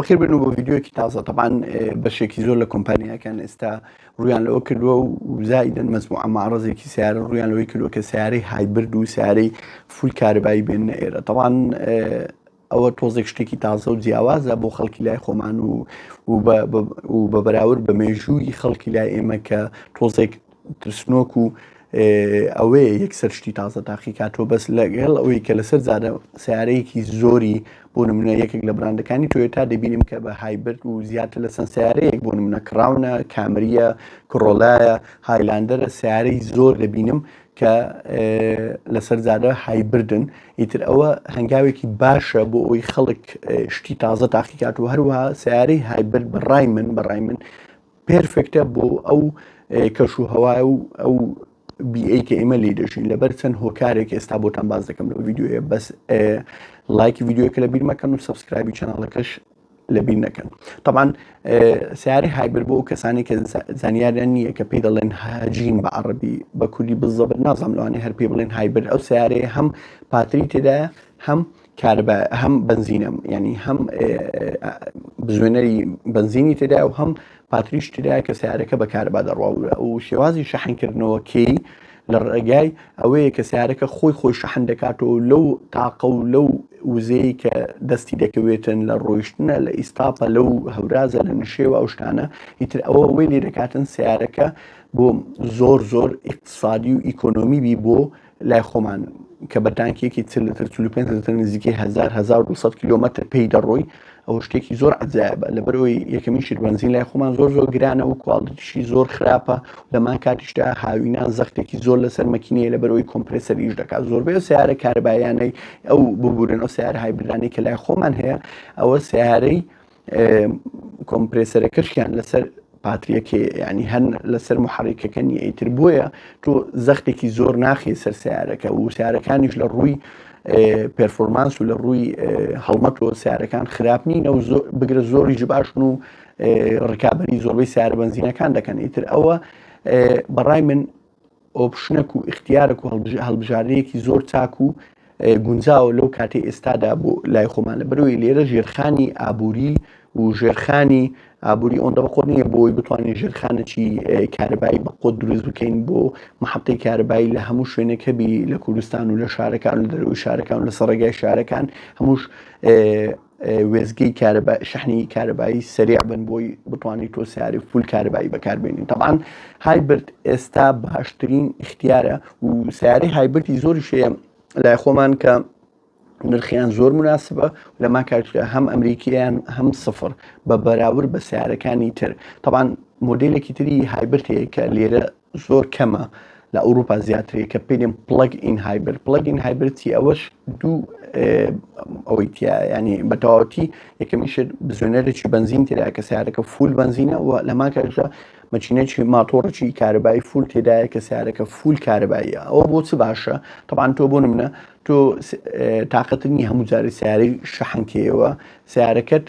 بەخێر بن و بە ڤیددیۆکی تازە طبعاً بەشێکی زۆر لە کۆمپانیەکان ئێستا ڕوویان لەوە کردووە و زائیدەن مەجموعە ماڕزێکی سیارە ڕوویان لەوەی کردووە کە سیارەی هایبرد و سیارەی فول کارەبایی بێننە ئێرە. طبعاً ئەوە تۆزێک شتێکی تازە و جیاوازە بۆ خەڵکی لای خۆمان و بە بەراورد بە مێژووی خەڵکی لای ئێمە کە تۆزێک ترسنۆک و ئەوەیە یەکسەر شتی تازە تاقیکاتەوە بەس لەگەڵ ئەوەی کە لەسەر سیارەیەکی زۆری بۆ نمونە یەکێک لە براندەکانی تۆیۆتا دەبینیم کە بە هایبرد و زیاتر لە چەند سیارەیەک بۆ نمونە کراونە، کامریە، کۆڕۆلایە، هایلاندەرە، سیارەی زۆر دەبینم کە لەسەر جادە هایبردن. ئیتر ئەوە هەنگاوێکی باشە بۆ ئەوی خەڵک شتی تازە تاقیکاتەوە. هەروەها سیارەی هایبرد بەڕای من پێرفێکتە بۆ ئەو کەش و هەوای و ئەو بیئەی کە ئێمە لێ دەژین لەبەر چەند هۆکارێک ئێستا بۆتان باز دەکەم لەو ڤیددیۆیە. بەس لایکی ڤیددیۆکە لەبیر مەکەن و سەبسکرایبی چەناڵەکەش لەبیر نەکەن. طبعاً سیارەی هایبرد بۆ ئەو کەسانی کە زانیاریان نییە کە پێی دەڵێن هاجین بە عەرەبی بە کوردی بالزەبط نازانم لەوانەیە هەر پێ بڵێن هایبرد. ئەو سیارەیە هەم پاتری تێدایە هەم هەم بنزینە، یعنی هەم بزوێنەری بنزینی تێدایە و هەم پاتریش تێدایە کە سیارەکە بە کارەبا دەڕواوە و شێوازی شەحنکردنەوەکەی لە ڕێگای ئەوەیە کە سیارەکە خۆی شەحن دەکاتەوە لەو تاقە و لەو وزەی کە دەستی دەکەوێتن لە ڕۆیشتنە لە ئیستاپە لەو هەورازە لە نشێوە ئەو شتانە. ئیتر ئەوە وەی لێ دەکاتن سیارەکە بۆ زۆر ئیقتصادی و ئیکۆنۆمیبی بۆ لای خۆمان کە بە تانکیەکی 45 لتر نزیکەی 1200 کیلۆمەتر پێی دەڕۆی. ئەو شتێکی زۆر عجایبە لەبەرەوەی یەکەمیشی بنزین لای خۆمان زۆر گرانە و کواڵیتیشی زۆر خراپە. لەمان کاتیشدا هاوینان زەختێکی زۆر لەسەر مەکینەیە لەبەرەوەی کۆمپرسەریش دەکات. زۆربەی سیارە کارەبایانەی ئەو ببورن ئەو سیارە هایبردانەی کە لای خۆمان هەیە ئەوە سیارەی کۆمپرسەرەکەشیان لەسەر پاتریەکە، یعنی هەن لەسەر محرکەکە نیە. ئیتر بۆیە تۆ زەختێکی زۆر ناخی سەر سیارەکە و سیارەکانیش لە ڕووی پێرفۆرمانس و لە ڕووی هەڵمەتەوە سیارەکان خراپ نین و بگرە زۆریش باشن و ڕکابەری زۆربەی سیارە بنزینەکان دەکەن. ئیتر ئەوە بەڕای من ئۆپشنەک و اختیارێک و هەڵبژارەیەکی زۆر چاک و گونجاوە لەو کاتێ ئێستادا بۆ لای خۆمان. لەبەرەوەی لێرە ژێرخانی ئابووری و ژێرخانی ئابووری ئەوەندە بەخۆ نییە بۆی بتوانین ژێرخانێکی کارەبایی بەقۆت دروست بکەین بۆ محەبتەی کارەبایی لە هەموو شوێنەکەبی لە کوردستان و لە شارەکان و لە دەرەوەی شارەکان و لە سەرڕێگای شارەکان هەمووش وێزگەی شەحنی کارەبایی سەریع بن بۆی بتوانیت تۆ سیارەی فول کارەبایی بەکاربێنین. طبعاً هایبرد ئێستا باشترین اختیارە و سیارەی هایبردی زۆریش هەیە لای خۆمان کە نرخیان زۆر مناسبە لە ما کاتدا هەم ئەمریکیان هەم سفر بە بەراورد بە سیارەکانی تر. طبعاً مۆدێلێکی تری هایبرد هەیە کە لێرە زۆر کەمە لە ئەوروپا زیاترەیە کە پێ دێن پڵەگ ئین هایبرد. پڵەگ ئین هایبردی ئەوەش دوو ئەوەی تیا ینی بە تەواوەتی یەکەمیش بزوێنەرێکی بنزین تێدایە کە سیارەکە فول بنزینە و لە ما کاتدا مەچینەی ماتۆڕێکی کارەبایی فول تێدایە کە سیارەکە فول کارەباییە. ئەوە بۆ چ باشە؟ طبعاً تۆ بۆ نمونە تۆ تااقەتنی هەموو جارێ سیارەی شەحنکەوە سیارەکەت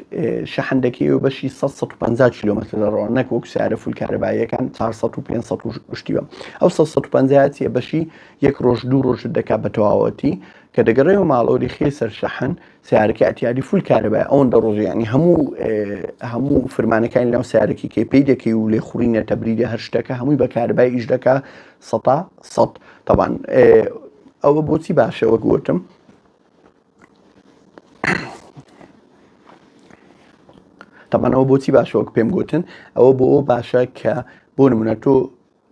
شەحن دەکەوە بەشی 150 کیلۆمەتر لەڕۆ نەک وەکو سیارە فول کارەباییەکان 400 و 500 شتیوە. ئەو 150 بەشی یەک ڕۆژ دوو ڕۆژ دەکات بە تەواوەتی کە دەگەڕێەوە ماڵۆری خێ سەر شەحن سیارەکە ئەتیادی فول کارەبای ئەوەندە ڕۆژ ینی هەموو فرمانەکانی لەو سیارەکی کێ پێی دەکەی و لێ خوڕینە تەبریدە هەر شتەکە هەمووی بە کارەبای ئیش دەکات 100. طبعاً ئەوە بۆچی باشەوە گوتم ئەوە بۆچی باشەوە پێم گوتن ئەوە بۆ ئەو باشە کە بۆ نمونە تۆ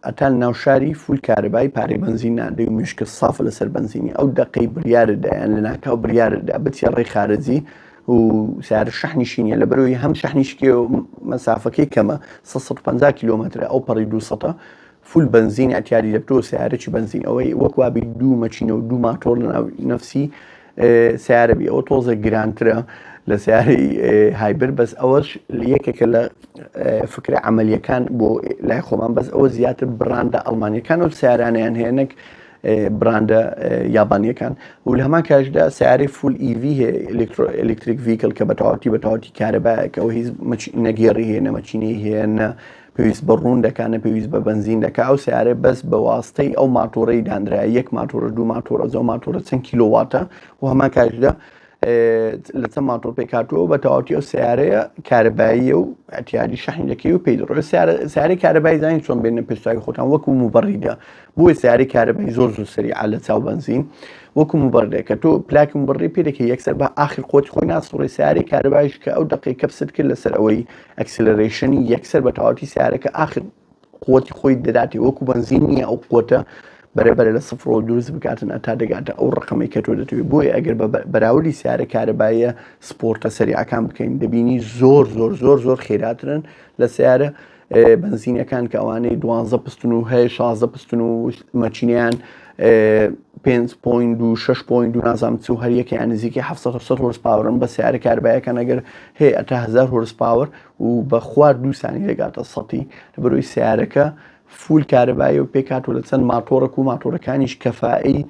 ئەتان ناو شاری فول کارەبایی پارەی بنزین نادەی و مشکل سافە لەسەر بنزینی ئەو دقەی بریارەدایان لە ناکاو بریارەدا بچی ڕێی خارجی و سیارە شەحنیشینە لەبەرەوەی هەم شەحنیشکێ و مەسافەکەی کەمە 150 کیلۆمەترە ئەو پەڕی 200 فول بنزین ئەتیاری دەبتەوە سیارەی بنزین ئەوەی وەکوابی دوو مەچینە و دوو ماتۆر لە ناو نەفسی سیارەبی ئەوە تۆزە گرانترە لە سیارەی هایبرد. بەس ئەوەش یەکێکە لە فکرە عملیەکان بۆ لای خۆمان بەس ئەوە زیاتر براندە ئەڵمانیەکان و سیارانیان هەیە نەک براندە یابانیەکان و لە هەمان کاتژدا سیارەی فول EV هەیە ئەلکتریک ڤیکل کە بەتەواوەتی کارەبایەکە ئەوە هیچ نەگێڕی هەیە نەمەچینەی هەیە نە پێویست بە ڕوون دەکانە پێویست بە بنزین دەکا ئەو سیارە بەس بە واستەی ئەو ماتۆڕەی دانرایە یەک ماتۆرە دوو ماتۆرە زەو ماتۆرە چەند کیلۆواتە و هەمان کاتژدا لە چەند ماتۆر پێکاتوە بە تەواوەتی ئەو سیارەیە کارەباییە و ئەتیاری شەحنی دەکەی و پێی دەڕۆی. سیارەی کارەبایی زانین چۆن بێنە پێشتاوی خۆتان وەکو موبەڕیدا، بۆیە سیارەی کارەبایی زۆر سەریعە لە چاو بەنزین وەکو موبەڕێک کە تۆ پلاکی موبەڕی پێ دەکەی یەکسەر بە ئاخر قۆتی خۆی ناسوڕی. سیارەی کارەباییش کە ئەو دقیقە بست کرد لەسەر ئەوەی ئەکسلەرێشنی یەکسەر بە تەواوەتی سیارەکە ئاخر قوتی خۆی دەداتی، وەکو بەنزین نییە ئەو قوتە بەرەبەر لە سفرەوە دروست بکاتن ئەتا دەگاتە ئەو ڕقەمەی کە تۆ دەتوێت. بۆیە ئەگەر بەراوردی سیارە کارەباییە سپۆرتە سەریعەکان بکەین دەبینی زۆر زۆر زۆر زۆر خێراترن لە سیارە بەنزینەکان کە ئەوانەی 12 پستن و هەیە 16 پستن و مەچینیان 5.2 6.2 نازام چوو هەر یەکیان نزیکی 700 هۆرس پاوەرن بە سیارە کارەباییەکان ئەگەر هەیە ئەتا 1000 هۆرس پاوەر و بە خوار 2 سانی دەگاتە 100 لەبەرەوەی سیارەکە فول کارەبایی و پێکاتوە لە چەند ماتۆڕێک و ماتۆڕەکانیش کەفائی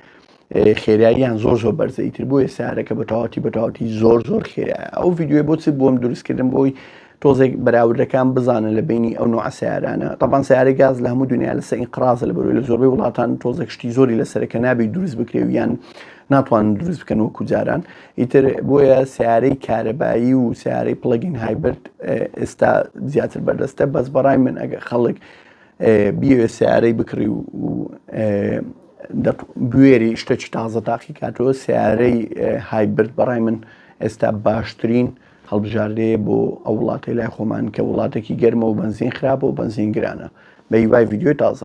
خێراییان زۆر زۆر بەرزەیتر، بۆیە سیارەکە بە تەواوەتی زۆر زۆر خێرایە. ئەو ڤیدیۆی بۆچی بۆم دروستکردن بۆی تۆزێک بەراوردەکان بزانن لە بینی ئەو نوع سیارانە. طبعاً سیارەی گاز لە هەموو دنیا لەسەر ئینقراضە لەبەرەوەی لە زۆربەی وڵاتان تۆزێک شتی زۆری لەسەرەکە نابێت دروست بکرێ و یان ناتوانن دروست بکەن وەکو جاران. ئیتر بۆیە سیارەی کارەبایی و سیارەی پڵەگین هایبرد ئێستا زیاتر بەردەستە. بەس بەڕای من ئەگەر خەڵک بیەوێ سیارەی بکڕی و بوێری شتێکی تازە تاقی کاتەوە سیارەی هایبرد بەڕای من ئێستا باشترین هەڵبژاردەیە بۆ ئەو وڵاتەی لای خۆمان کە وڵاتێکی گەرمە و بەنزین خراپە و بەنزین گرانە. بە هیوای ڤیدیۆی تازە.